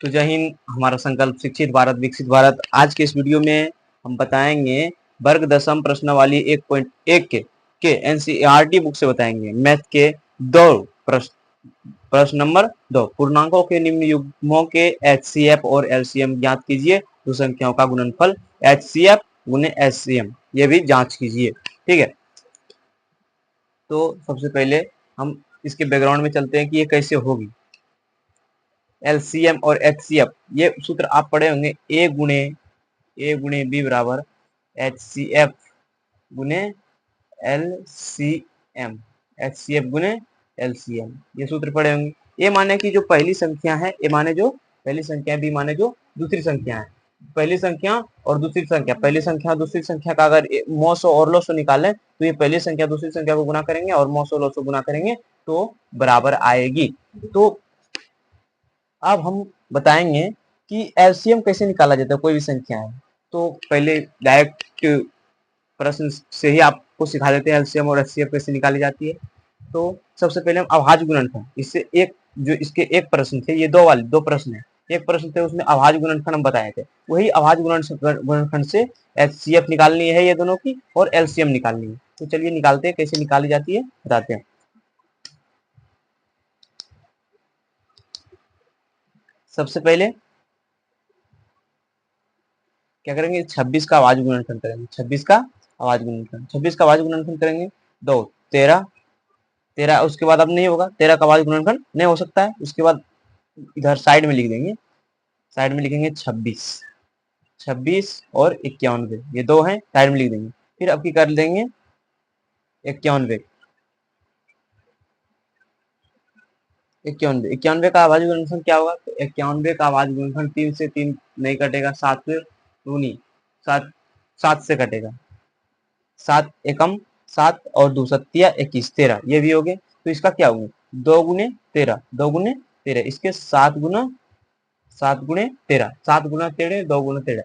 तो जय हिंद। हमारा संकल्प शिक्षित भारत विकसित भारत। आज के इस वीडियो में हम बताएंगे वर्ग दशम प्रश्नावली 1.1 के एनसीईआरटी बुक से बताएंगे मैथ के दो प्रश्न नंबर 2। पूर्णांकों के निम्न युग्मों के एचसीएफ और एलसीएम ज्ञात कीजिए। दो संख्याओं का गुणनफल एचसीएफ गुने एचसीएम ये भी जांच कीजिए। ठीक है, तो सबसे पहले हम इसके बैकग्राउंड में चलते हैं कि ये कैसे होगी। एलसीएम और एचसीएफ ये सूत्र आप पढ़े होंगे। ए गुणे बी बराबर एचसीएफ गुने एलसीएम, एचसीएफ गुने एलसीएम ये सूत्र पढ़े होंगे। ए माने कि जो पहली संख्या है, ए माने जो पहली संख्या है, बी माने जो दूसरी संख्या है। पहली संख्या और दूसरी संख्या, पहली संख्या दूसरी संख्या का अगर मौसो और लोसो निकालें तो ये पहली संख्या दूसरी संख्या को गुना करेंगे और मौसो लोसो गुना करेंगे तो बराबर आएगी। तो अब हम बताएंगे कि एलसीएम कैसे निकाला जाता है कोई भी संख्या है। तो पहले डायरेक्ट प्रश्न से ही आपको सिखा देते हैं एलसीएम और एचसीएफ कैसे निकाली जाती है। तो सबसे पहले हम अभाज्य गुणनफल, इससे एक जो इसके एक प्रश्न थे, ये दो प्रश्न है। एक प्रश्न थे उसमें अभाज्य गुणनफल हम बताए थे, वही अभाज्य गुणनफल से एचसीएफ निकालनी है ये दोनों की और एलसीएम निकालनी है। तो चलिए निकालते हैं, कैसे निकाली जाती है बताते हैं। सबसे पहले क्या करेंगे, 26 का अभाज्य गुणनफल करेंगे। 26 का अभाज्य गुणनफल करेंगे 2 13 13। उसके बाद अब नहीं होगा, 13 का अभाज्य गुणनफल नहीं हो सकता है। उसके बाद इधर साइड में लिख देंगे, साइड में लिखेंगे 26 और 91 ये दो हैं, साइड में लिख देंगे। फिर अब की कर देंगे 91 का अभाज्य गुणनफल क्या होगा, तो 91 का अभाज्य गुणनफल 3 से 3 नहीं कटेगा, 7 से 7 से कटेगा, 7 एकम 7 और 2 सत्या 21 13 ये भी हो गए। तो इसका क्या होगा, 2 गुने 13 इसके 7 गुना 13 7 गुना 13 2 गुना 13।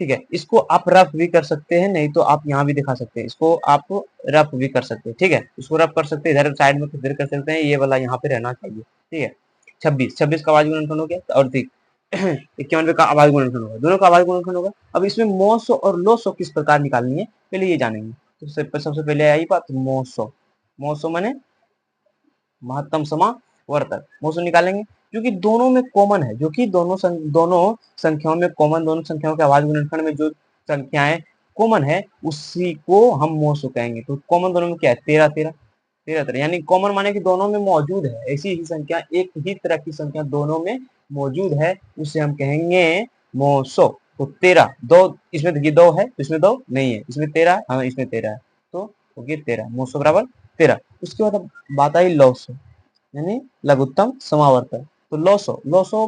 ठीक है, इसको आप रफ भी कर सकते हैं, नहीं तो आप यहाँ भी दिखा सकते हैं, इसको आप रफ भी कर सकते हैं। ठीक है, इसको रफ कर सकते हैं, इधर साइड में इधर कर सकते हैं, ये वाला यहाँ पे रहना चाहिए। ठीक है, 26 का अभाज्य गुणनफल हो गया और ठीक 91 का अभाज्य गुणनफल होगा, दोनों का अभाज्य गुणनफल होगा। अब इसमें मोसो और लोसो किस प्रकार निकालनी है पहले ये जानेंगे। तो सबसे पहले आई बात मोसो माने महत्तम समावर्तक, मोसो निकालेंगे जो कि दोनों में कॉमन है, जो कि दोनों संख्याओं में कॉमन, दोनों संख्याओं के अभाज्य गुणनफल में जो संख्याएं कॉमन है उसी को हम मोसो कहेंगे। तो कॉमन दोनों में क्या है, 13 यानी कॉमन माने कि दोनों में मौजूद है, ऐसी ही संख्या, एक ही तरह की संख्या दोनों में मौजूद है, उसे हम कहेंगे मोसो। तो 13 दो, इसमें देखिए 2 है तो इसमें 2 नहीं है, इसमें 13 हाँ इसमें 13 है, तो हो गया 13, मोसो बराबर 13। उसके बाद अब बात आई लॉसो यानी लघुत्तम समावर्तक। तो लॉसो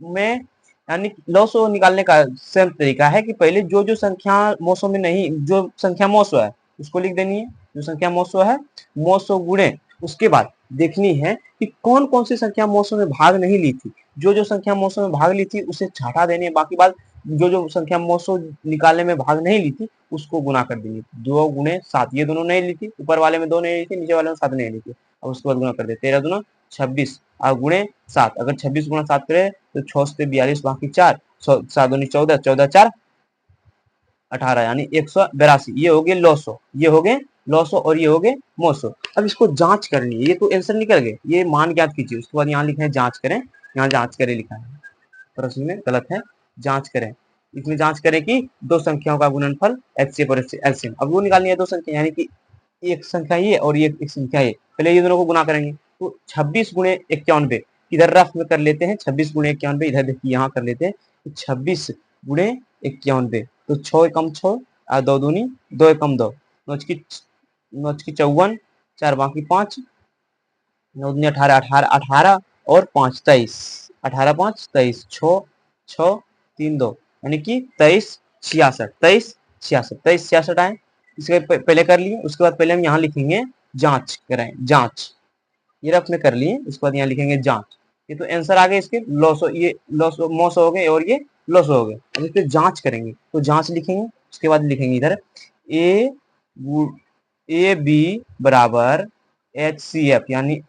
में यानी लॉसो निकालने का सेम तरीका है कि पहले जो जो संख्या मोसो में नहीं, जो संख्या मोसो है उसको लिख देनी है, जो संख्या मोसो है मोसो गुणे, उसके बाद देखनी है कि कौन कौन सी संख्या मोसो में भाग नहीं ली थी। जो जो संख्या मोसो में भाग ली थी उसे छाटा देनी है, बाकी बात जो जो संख्या मोसो निकालने में भाग नहीं ली थी उसको गुना कर देंगे। 2 गुणे 7 ये दोनों नहीं ली थी, ऊपर वाले में 2 नहीं ली थी, नीचे वाले में 7 नहीं ली थी। अब उसके बाद गुना कर दे, 13 दूना 26 और गुणे 7, अगर 26 गुना 7 करे तो 6 से 42 बाकी 4, 7 दूनी 14, 14 4 18 यानी 182। ये हो गए लॉसो, ये हो गए लॉसो और ये हो गए मोसो। अब इसको जांच करनी है, ये तो आंसर निकल गए, ये मान ज्ञात कीजिए। उसके बाद यहाँ लिखा है जांच करें, यहाँ जांच करें लिखा है, प्रश्न में गलत है, जांच करें। इसमें जांच करें कि दो संख्याओं का गुणनफल एचसीएफ और एलसीएम। अब वो निकालनी है दो संख्या, यानी कि एक संख्या ये और ये एक संख्या ये, पहले ये दोनों को गुना करेंगे। तो 26 गुणे 91 इधर रफ में कर लेते हैं, 26 गुणे 91 इधर देखिए यहाँ कर लेते हैं, 26 गुणे 91 तो 6 एकम 6 और 2 दूनी 2 एकम 2, 9 की 54 4 बाकी 5, 9 दूनी 18 18 18 और 5 23, 18 5 23, 6 6 3 2 यानी कि 23 66, 23 66, 23 66 आए। इसके पहले कर लिए, उसके बाद पहले हम यहाँ लिखेंगे जांच करें, जांच ये रफ में कर लिए, उसके बाद यहाँ लिखेंगे जांच। ये तो आंसर आ गए इसके, लॉस ये लॉस मोस हो गए और ये लॉस हो गए। अब इस पे जांच करेंगे तो जांच लिखेंगे, उसके बाद लिखेंगे इधर ए बी बराबर एच सी एफ यानी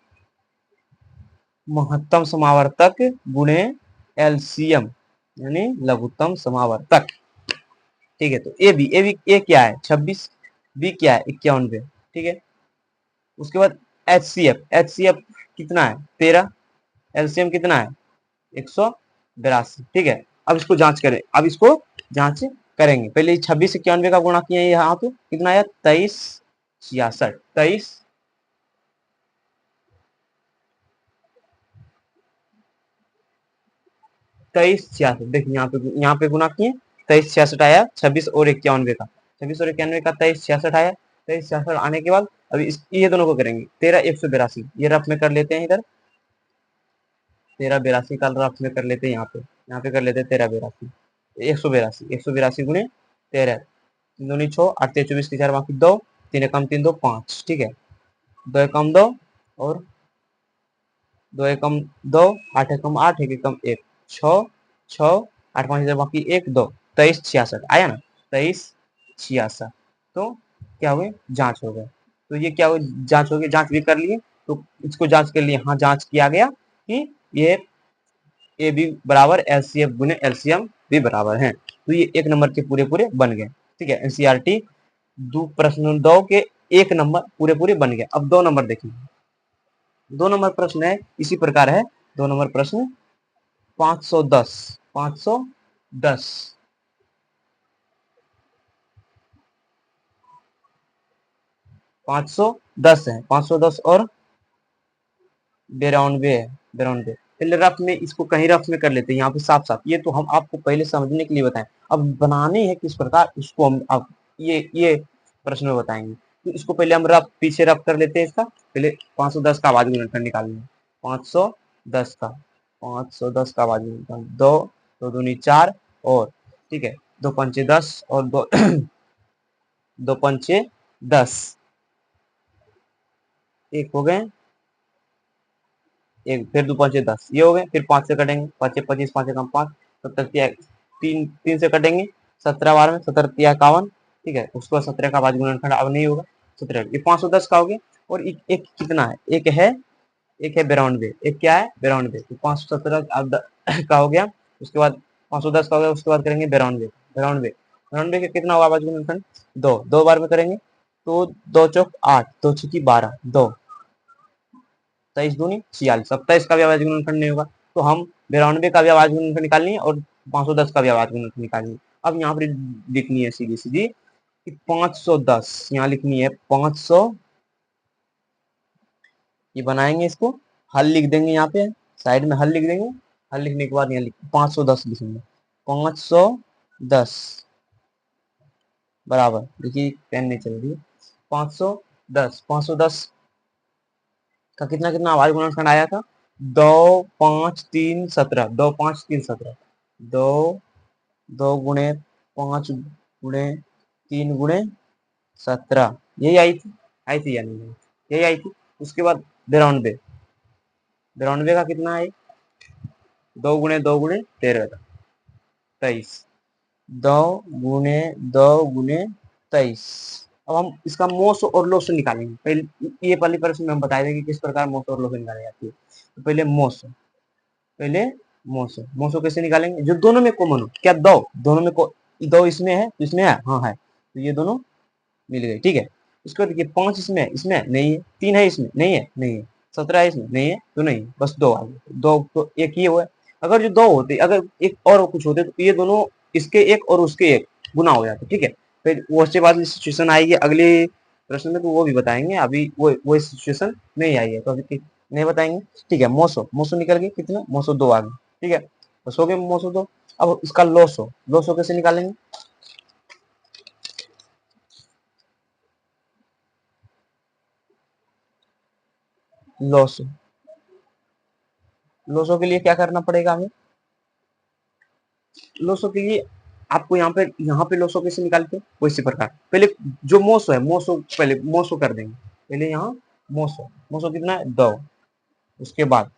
महत्तम समावर्तक गुणे एलसीएम यानी लघुत्तम समावर्तक। ठीक है, तो ए क्या है 26, बी क्या है 91। ठीक है, उसके बाद एच सी एफ कितना है 13, एलसीएम कितना है 182। ठीक है, अब इसको जांच करें, अब इसको जांच करेंगे। पहले 26 91 का गुणा किया यहाँ पे कितना आया 23 66, 23 66। देखिए यहाँ पे गुना किए 23 66 आया, 26 और 91 का, 26 और 91 का 23 66 आया। 23 66 आने के बाद अभी ये दोनों को करेंगे 13 182, ये रफ में कर लेते हैं इधर, 13 82 का रफ में कर लेते हैं यहाँ पे कर लेते हैं 13 82, 182 गुणे 13, 3 दूनी 6, 8 3 24 की 4 बाकी 2, 3 एकम 3 2 5। ठीक है, 2 एकम 2 और 2 एकम 2, 8 एकम 8, 1 एकम 1, 6 6, 8 5 बाकी 1 2, 23 66 आया ना, 23 66। तो क्या हुए जांच हो गए। तो ये क्या हुए जांच हो गई, जांच भी कर लिए, तो इसको जांच कर लिए, हाँ जांच किया गया कि ये ए बी बराबर एलसीएफ गुने एलसीएम भी बराबर है। तो ये 1 नंबर के पूरे पूरे बन गए। ठीक है, एनसीईआरटी दो प्रश्न 2 के 1 नंबर पूरे पूरे बन गए। अब 2 नंबर देखिए, 2 नंबर प्रश्न है इसी प्रकार है। 2 नंबर प्रश्न 510 510 510 है, 510 और 92 है, 92। पहले रफ में इसको कहीं रफ में कर लेते हैं, यहाँ पे साफ साफ, ये तो हम आपको पहले समझने के लिए बताएं, अब बनाने हैं किस प्रकार उसको हम अब ये प्रश्न में बताएंगे। तो इसको पहले हम रफ पीछे रफ कर लेते हैं इसका, पहले 510 का आवाज गुणनखंड निकालना है। 510 का 510 का आवाज गुणनखंड, 2 2 दूनी 4 और ठीक है 2 पंचे 10 और 2 2 पंचे 10, एक हो गए, एक फिर 2 5 10 ये हो गए, फिर 5 से कटेंगे, 5 25 5 कम 5, 70 तीन तीन से कटेंगे, 17 बार में 17 51। ठीक है, उसके बाद 17 का बाद गुणनखंड अब नहीं होगा, 17 ये 510 का हो गया। और एक कितना है, एक है 92, एक क्या है 92, तो 517 अब का हो गया। उसके बाद 510 का हो गया, उसके बाद करेंगे 92 92 92 का कितना होगा आवाज गुणनखंड, दो दो बार में करेंगे, तो 2 चौक 8, 2 छुकी 12, 2 23 दूनी 46, 27 का भी आवाज गुणनखंड नहीं होगा, तो हम 92 का भी आवाज गुणनखंड निकालनी है और 510 का भी आवाज गुणनखंड निकालनी है। अब यहाँ पर लिखनी है सीधी सीधी कि 510, यहाँ लिखनी है 500, ये बनाएंगे इसको, हल लिख देंगे यहाँ पे साइड में, हल लिख देंगे, हल लिखने के बाद यहाँ लिख 510 लिखेंगे, 510 बराबर, देखिए पेन नहीं चल रही है, 510 का कितना कितना आवाज गुणनखंड आया था, 2 5 3 17, 2 5 3 17, 2 2 गुणे 5 गुणे 3 गुणे 17, यही आई थी या नहीं, यही आई थी। उसके बाद 92, 92 का कितना है, 2 गुणे 2 गुणे 13 का 23, 2 गुणे 2 गुणे 23। अब हम इसका मोस और लोस निकालेंगे, पहले ये वाली प्रश्न में हम बता देंगे किस प्रकार मोस और लोस निकाली जाती है। तो पहले मोसो कैसे निकालेंगे, जो दोनों में कॉमन हो, क्या दो दोनों में दो इसमें है तो इसमें है, हाँ है, तो ये दोनों मिल गए। ठीक है, उसके बाद देखिए 5 इसमें इसमें नहीं है, 3 है इसमें नहीं है, नहीं है, 17 है इसमें नहीं है, तो नहीं, बस 2 आ गए, 2 तो एक ही हुआ। अगर जो 2 होते, अगर एक और कुछ होते तो ये दोनों इसके एक और उसके एक गुना हो जाते। ठीक है, फिर वो उसके बाद सिचुएशन आएगी अगले प्रश्न में, तो वो भी बताएंगे, अभी वो सिचुएशन नहीं आई है तो अभी नहीं बताएंगे। ठीक है, मोसो मोसो निकल गए, कितना मोसो 2 आ गए। ठीक है, बस हो गए मोसो 2। अब इसका लोसो, लोसो कैसे निकालेंगे, लोसो, लोसो के लिए क्या करना पड़ेगा हमें, लोसो के लिए आपको यहाँ पे लोसो कैसे निकालते हैं, वो इसी प्रकार, पहले जो मोसो है, मोसो पहले मोसो कर देंगे, पहले यहाँ मोसो, मोसो कितना है 2, उसके बाद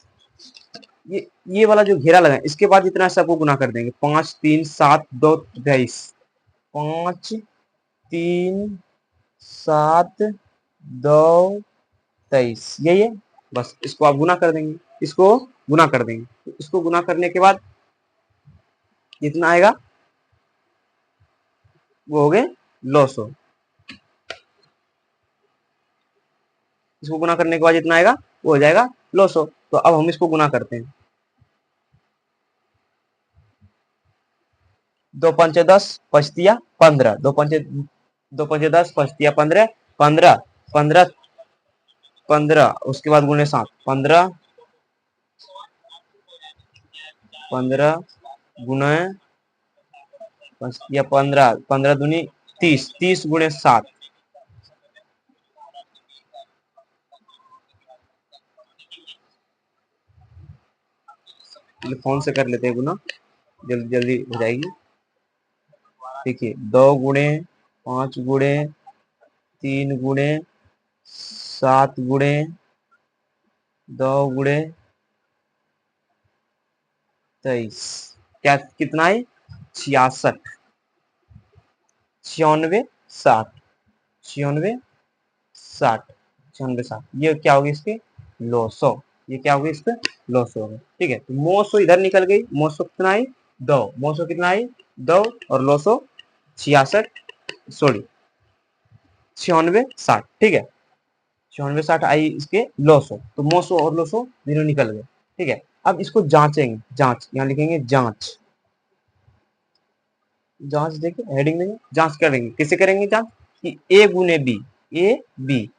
ये वाला जो घेरा लगा है इसके बाद इतना सबको गुना कर देंगे, 5 3 7 2 23, 5 3 7 2 23, यही है, बस इसको आप गुना कर देंगे, इसको गुना कर देंगे, इसको गुना करने के बाद कितना आएगा, वो हो गए लॉसो। इसको गुना करने के बाद जितना आएगा वो हो जाएगा लॉसो। तो अब हम इसको गुना करते हैं। 2×5 = 10, 5×3 = 15, 2×5 = 10, 5×3 = 15, 15, 15, 15, उसके बाद गुने 7, 15, 15 गुने 15, 15 दूनी 30, 30 गुणे 7, फोन से कर लेते हैं गुना, जल्दी जल्दी हो जाएगी। देखिए 2 गुणे 5 गुणे 3 गुणे 7 गुणे 2 गुणे 23, क्या कितना है, 66, 96, 60, 96, 60, 96, 60, ये क्या होगी इसके लॉसो, ये क्या होगी इसके लॉसो होगा। ठीक है, तो मोसो इधर निकल गई, मोसो कितना आई 2, मोसो कितना आई 2 और लॉसो 66, सॉरी 96, 60। ठीक है, 96, 60 आई इसके लॉसो, तो मोसो और लॉसो दोनों निकल गए। ठीक है, अब इसको जांचेंगे, जांच यहाँ लिखेंगे जांच, जांच देखिए हेडिंग में जांच करेंगे, किसे करेंगे जांच कि ए गुने B, A B,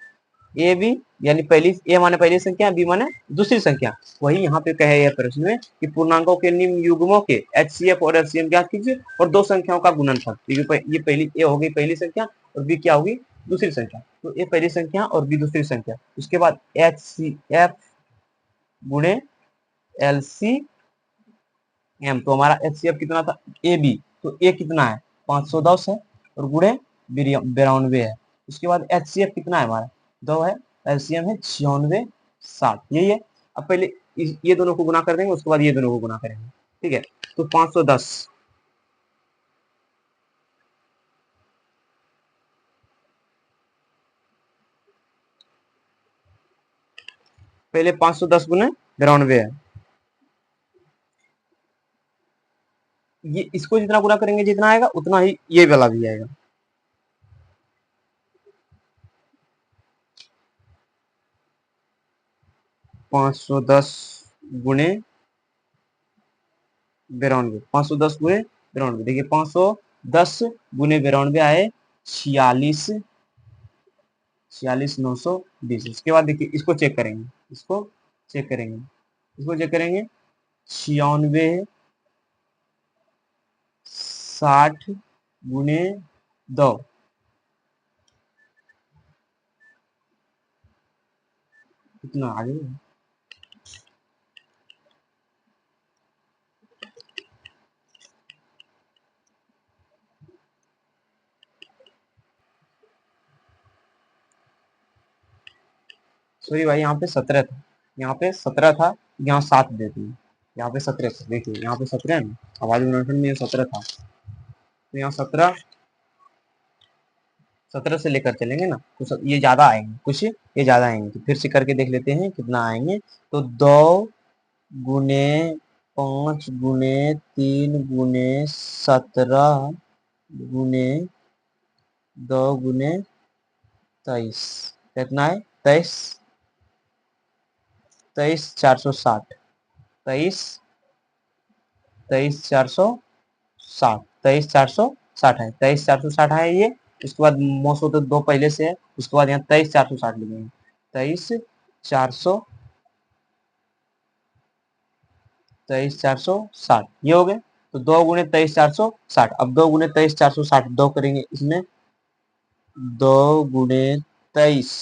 A B यानी पहली, ए माने पहली संख्या, बी माने दूसरी संख्या। वही यहाँ पे कहे यह प्रश्न में कि पूर्णांकों के निम्न युग्मों के एचसीएफ और एलसीएम ज्ञात कीजिए और दो संख्याओं का गुणनफल। ये पहली ए हो गई पहली संख्या और बी क्या होगी दूसरी संख्या, तो ए पहली संख्या और बी दूसरी संख्या। उसके बाद एचसीएफ गुणे एलसीएम, तो हमारा एचसीएफ कितना था ए बी, तो ए कितना है 510 है और गुणे 92 है। उसके बाद एचसीएफ कितना है हमारा 2 है, एलसीएम है 96, 60, यही है। अब पहले ये दोनों को गुना कर देंगे, उसके बाद ये दोनों को गुना करेंगे। ठीक है, तो 510 पहले 510 गुने 92 है, ये इसको जितना गुना करेंगे जितना आएगा उतना ही ये वाला भी आएगा। 510 गुणे 92, 510 गुणे 92, देखिए 510 गुणे 92 आए 46, 46,920। इसके बाद देखिए इसको चेक करेंगे, इसको चेक करेंगे, इसको चेक करेंगे 96, 60 गुणे 2, कितना आगे, सॉरी भाई यहाँ पे 17 था, यहाँ पे 17 था, यहाँ 7 देते हैं, यहाँ पे 17 था, देखिए यहाँ पे 17 है ना, आवाज गुणनफल में 17 था, तो यहाँ 17, 17 से लेकर चलेंगे ना तो ये ज्यादा आएंगे, कुछ ये ज्यादा आएंगे, तो फिर से करके देख लेते हैं कितना आएंगे। तो 2 गुने 5 गुने 3 गुने 17 गुने 2 गुने 23, कितना है 23, 23,460, 23, 23,460, 23,460 है, 23,460 है ये। उसके बाद मोसो तो 2 पहले से है, उसके बाद यहाँ 23,460 लिखेंगे, 23,400, 23,460 ये हो गए। तो 2 गुणे 23,460, अब 2 गुणे 23,460 2 करेंगे इसमें, 2 गुणे 23,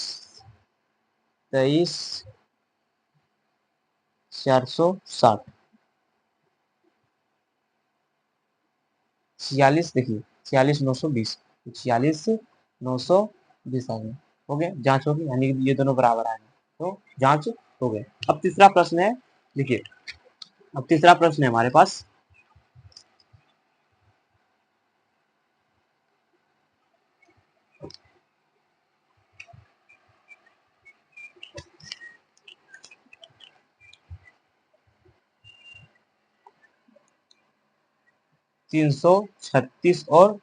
23,460, 46, देखिए 46,920, 46,920 आ गए, हो गए, जांच होगी यानी ये दोनों बराबर आ गए, तो जांच हो गए। अब तीसरा प्रश्न है, देखिए अब तीसरा प्रश्न है हमारे पास, 336 और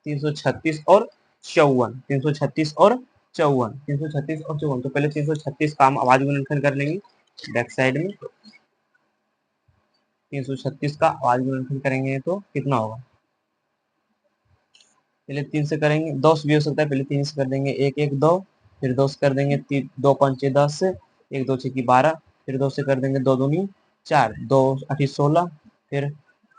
336 और 54, 336 और 54, 336 और 54। तो पहले 336 का हम अभाज्य गुणनखंड कर लेंगे बैक साइड में। 336 का अभाज्य गुणनखंड करेंगे तो कितना होगा, पहले 3 से करेंगे, 2 से भी हो सकता है, पहले 3 से कर देंगे, 1 1 2, फिर 2 से कर देंगे 2 5 6 10, 1 2 6 की 12, फिर 2 से कर देंगे 2 दूनी 4, 2 8 16, फिर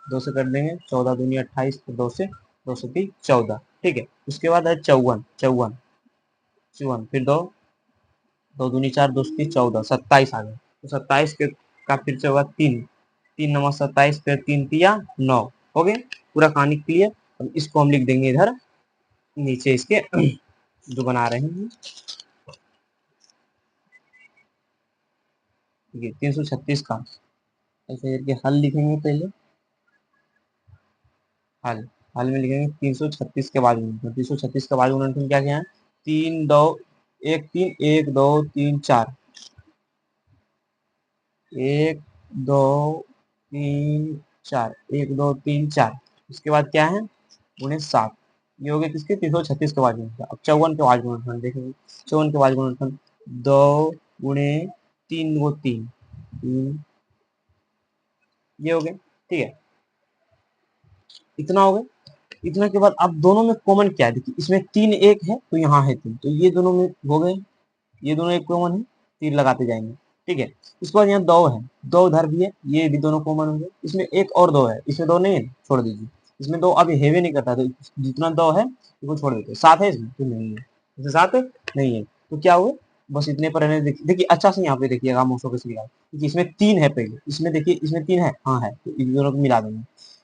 2 से कर देंगे 14 दूनी 28, फिर 2 से 2 से 14। ठीक है, उसके बाद है 54 54 54, फिर 2 2 दूनी 4, 2 से 14, 27 आ गए। तो 27 के का फिर से होगा 3 3 नंबर 27, फिर 3 तिया 9 हो गए। पूरा कहानी क्लियर। अब इसको हम लिख देंगे इधर नीचे इसके जो बना रहे हैं। ठीक है, 336 का ऐसे करके हल लिखेंगे पहले। हल हल में लिखेंगे 336 के बाद 336 के बाद गुणनखंड क्या क्या है, 3 2 1 3 1 2 3 4, 1 2 3 4, 1 2 3 4। उसके बाद क्या है, गुणे 7। ये हो गए किसके, 336 के बाद गुणनखंड। अब 54 के बाद गुणनखंड देखेंगे। 54 के बाद गुणनखंड 2 गुणे 3 वो 3, ये हो गए। ठीक है, इतना हो गया। इतना के बाद अब दोनों में कॉमन क्या है, देखिए इसमें 3 1 है तो यहाँ है 3, तो ये दोनों में हो गए, ये दोनों एक कॉमन है, तीर लगाते जाएंगे। ठीक है, उसके बाद यहाँ 2 है, 2 उधर भी है, ये भी दोनों कॉमन होंगे। इसमें 1 और 2 है, इसमें 2 नहीं है, छोड़ दीजिए। इसमें 2 अभी हेवे नहीं करता, तो जितना 2 है वो छोड़ देते। 7 है इसमें तो नहीं है, इसमें 7 नहीं है, तो क्या हुआ, बस इतने पर रहने। देखिए अच्छा से यहाँ पे देखिएगा मौसों के लिखा है, इसमें 3 है पहले, इसमें देखिए इसमें 3 है, हाँ है, तो इन दोनों को मिला देंगे।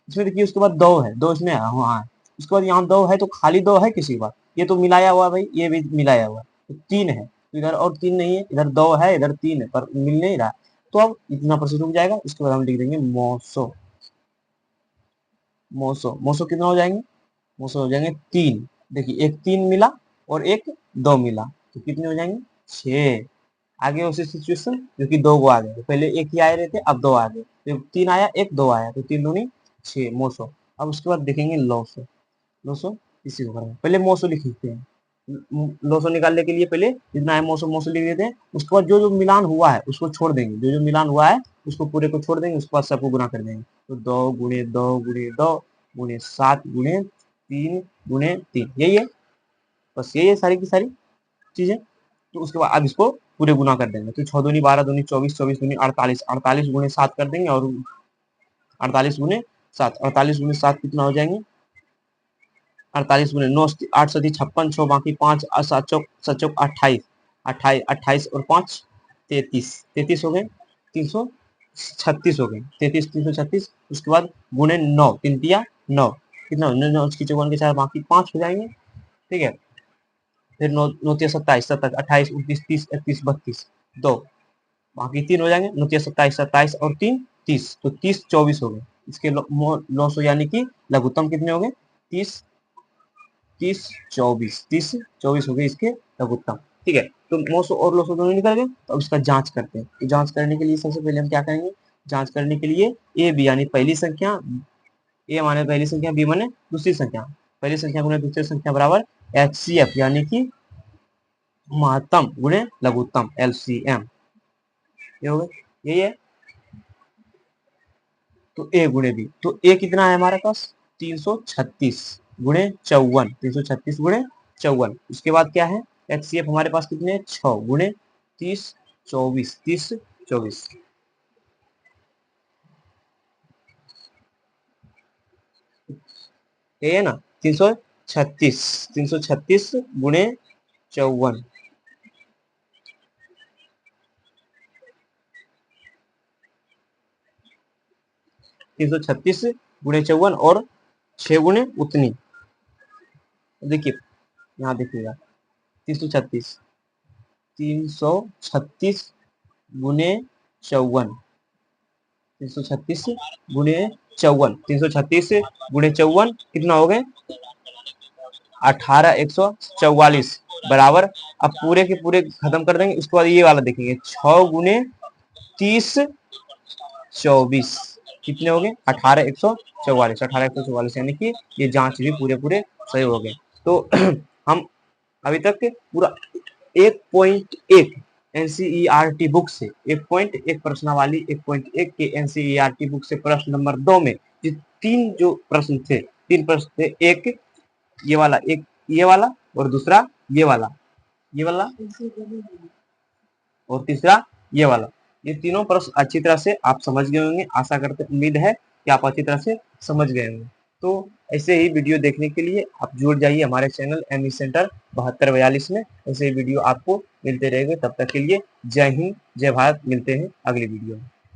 इसमें देखिए उसके बाद 2 है, 2 इसमें हाँ है, उसके बाद यहाँ 2 है, तो खाली 2 है किसी के पास, ये तो मिलाया हुआ भाई, ये भी मिलाया हुआ, तो 3 है, तो इधर और 3 नहीं है, इधर 2 है, इधर 3 है, पर मिल नहीं रहा। तो अब इतना पर से रुक जाएगा। उसके बाद हम लिख देंगे मौसो। मौसो मौसो कितना हो जाएंगे, मौसो हो जाएंगे 3। देखिए एक 3 मिला और एक 2 मिला, तो कितने हो जाएंगे 6। आगे उसी सिचुएशन जो कि 2 को आ गए, तो पहले एक ही आए रहे थे, अब 2 आ गए, तो 3 आया, एक 2 आया, तो 3 दूनी 6 मौसो। अब उसके बाद देखेंगे लौसो। लौसो इसी को करेंगे, पहले मौसो लिख लेते हैं। लॉसो निकालने के लिए पहले जितना है मौसम मौसम लिख देते हैं। उसके बाद जो जो मिलान हुआ है उसको छोड़ देंगे, जो जो मिलान हुआ है उसको पूरे को छोड़ देंगे, उसके बाद सबको गुना कर देंगे। तो 2 गुणे 2 गुणे 2 गुणे 7 गुणे 3 गुणे 3, यही है, बस यही है सारी की सारी चीजें। तो उसके बाद अब इसको पूरे गुना कर देंगे। तो 6 दूनी 12 दूनी 24, 24 दूनी 48, 48 गुणे 7 कर देंगे, और 48 गुणे 7, 48 गुणे 7 कितना हो जाएंगे, 48 गुणे 9, 8 सती 56, 6 बाकी 5, 7 चौक 7 चौक 28, 28 28 और 5 33, 33 हो गए, 336 हो गए, 33 336। उसके बाद गुणे 9, 3 तिया 9, कितना 9 की चौवन के 4 बाकी 5 हो जाएंगे। ठीक है, फिर 9 9 तिया 27, 27 28 29 30 31 32, 2 बाकी 3 हो जाएंगे, 9 तिया 27 27 और 3 30, तो 30 24 हो गए। इसके लॉस यानी कि लघुत्तम कितने हो गए, 30 30 24, 30 24 हो गए इसके लघुत्तम। ठीक है, तो मौसो और लोसो दोनों निकल गए। तो अब इसका जांच करते हैं। तो जांच करने के लिए सबसे पहले हम क्या करेंगे, जांच करने के लिए ए बी यानी पहली संख्या, ए माने पहली संख्या, बी माने दूसरी संख्या, पहली संख्या गुणे दूसरी संख्या बराबर एचसीएफ यानी कि महत्तम गुणे लघुत्तम एलसीएम, ये हो गया, यही है। तो ए गुणे बी, तो ए कितना है हमारे पास 336 गुणे 54, 336 गुणे 54। उसके बाद क्या है, एचसीएफ हमारे पास कितने 6 गुणे 30 24, 30 24, ये है ना 336, 336 गुणे 54, 336 गुणे 54 और 6 गुणे उतनी। देखिए यहाँ देखिएगा 336, 336 गुणे 54, 336 गुणे 54, 336 गुणे 54 कितना हो गए 18 144 बराबर। अब पूरे के पूरे खत्म कर देंगे। उसके बाद ये वाला देखेंगे 6 गुणे 30 24, कितने हो गए 18,144, 18,144, यानी कि ये जांच भी पूरे पूरे सही हो गए। तो हम अभी तक पूरा 1.1 एनसीईआरटी बुक से 1.1 प्रश्नावली 1.1 के एनसीईआरटी बुक से प्रश्न नंबर 2 में जो 3 जो प्रश्न थे, 3 प्रश्न थे, एक ये वाला और दूसरा ये वाला और तीसरा ये वाला, ये तीनों प्रश्न अच्छी तरह से आप समझ गए होंगे। आशा करते उम्मीद है कि आप अच्छी तरह से समझ गए होंगे। तो ऐसे ही वीडियो देखने के लिए आप जुड़ जाइए हमारे चैनल एमई सेंटर 7242 में। ऐसे ही वीडियो आपको मिलते रहेंगे। तब तक के लिए जय हिंद, जय भारत। मिलते हैं अगली वीडियो में।